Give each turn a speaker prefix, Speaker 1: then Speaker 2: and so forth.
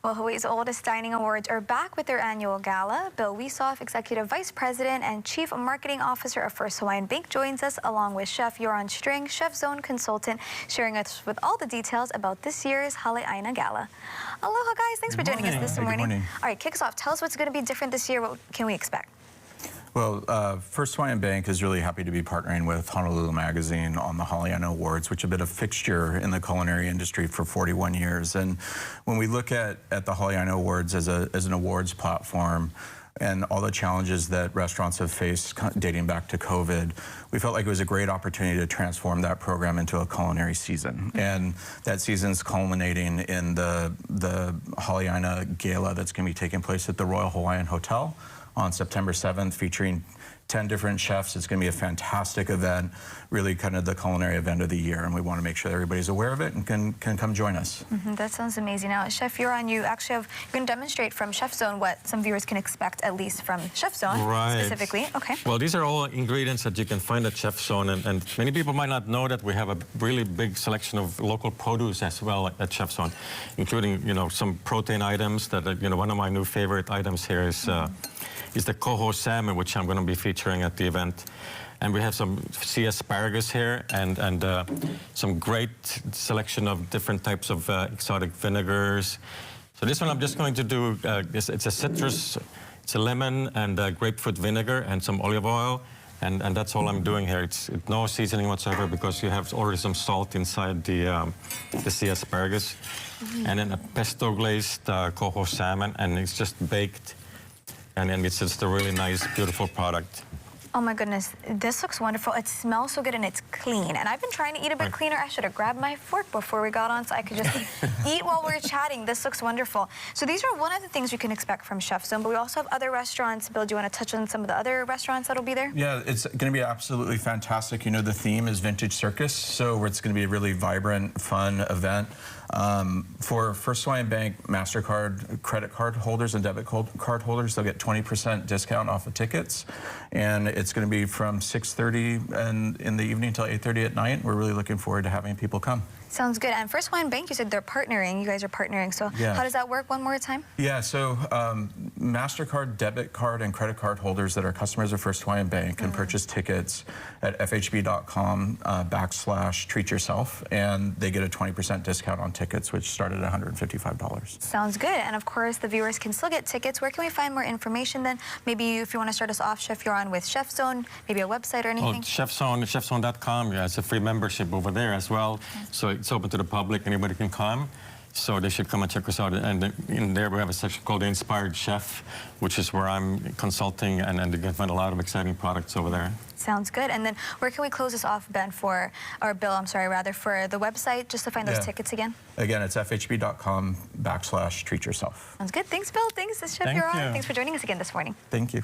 Speaker 1: Well, Hawaii's oldest dining awards are back with their annual gala. Bill Wisoff, Executive Vice President and Chief Marketing Officer of First Hawaiian Bank, joins us along with Chef Yoran String, Chef Zone Consultant, sharing us with all the details about this year's Hale'aina Gala. Aloha, guys. Thanks for joining us this morning.
Speaker 2: Good morning.
Speaker 1: All right, kick us off. Tell us what's going to be different this year. What can we expect?
Speaker 2: Well, First Hawaiian Bank is really happy to be partnering with Honolulu Magazine on the Hale'aina Awards, which have been a fixture in the culinary industry for 41 years. And when we look at the Hale'aina Awards as an awards platform and all the challenges that restaurants have faced dating back to COVID, we felt like it was a great opportunity to transform that program into a culinary season. And that season's culminating in the Hale'aina Gala that's going to be taking place at the Royal Hawaiian Hotel on September 7th, featuring 10 different chefs. It's going to be a fantastic event, really kind of the culinary event of the year, and we want to make sure that everybody's aware of it and can come join us.
Speaker 1: That sounds amazing. Now, Chef Yoran, you're going to demonstrate from Chef Zone what some viewers can expect, at least from Chef Zone specifically. Okay.
Speaker 3: Well, these are all ingredients that you can find at Chef Zone, and many people might not know that we have a really big selection of local produce as well at Chef Zone, including, some protein items that, one of my new favorite items here is the coho salmon, which I'm going to be featuring at the event. And we have some sea asparagus here and some great selection of different types of exotic vinegars. So this one I'm just going to do, it's a citrus, it's a lemon and grapefruit vinegar and some olive oil. And that's all I'm doing here. It's no seasoning whatsoever because you have already some salt inside the sea asparagus. And then a pesto glazed coho salmon, and it's just baked. And then it's just a really nice, beautiful product.
Speaker 1: Oh my goodness, this looks wonderful. It smells so good and it's clean. And I've been trying to eat a bit cleaner. I should have grabbed my fork before we got on so I could just eat while we're chatting. This looks wonderful. So these are one of the things you can expect from Chef Zone, but we also have other restaurants. Bill, do you want to touch on some of the other restaurants that'll be there? Yeah,
Speaker 2: it's going to be absolutely fantastic. The theme is Vintage Circus, so it's going to be a really vibrant, fun event. For First Hawaiian Bank MasterCard credit card holders and debit card holders, they'll get 20% discount off of tickets. And it's going to be from 6:30 and in the evening till 8:30 at night. We're really looking forward to having people come.
Speaker 1: Sounds good. And First Hawaiian Bank, you said they're partnering. You guys are partnering. So how does that work? One more time?
Speaker 2: Yeah, so MasterCard, debit card, and credit card holders that are customers of First Hawaiian Bank can purchase tickets at fhb.com/treatyourself, and they get a 20% discount on tickets, which start at $155.
Speaker 1: Sounds good. And of course, the viewers can still get tickets. Where can we find more information then? Maybe if you want to start us off, Chef Yoran, with Chef Zone, maybe a website or anything?
Speaker 3: Well, Chef Zone, chefzone.com. Yeah, it's a free membership over there as well. So it's open to the public. Anybody can come. So they should come and check us out. And in there we have a section called The Inspired Chef, which is where I'm consulting, and you can find a lot of exciting products over there.
Speaker 1: Sounds good. And then where can we close this off, Ben, Bill, for the website, just to find those tickets again?
Speaker 2: Again, it's fhb.com/treatyourself.
Speaker 1: Sounds good. Thanks, Bill. Thanks, Chef Yoran. Thanks for joining us again this morning.
Speaker 2: Thank you.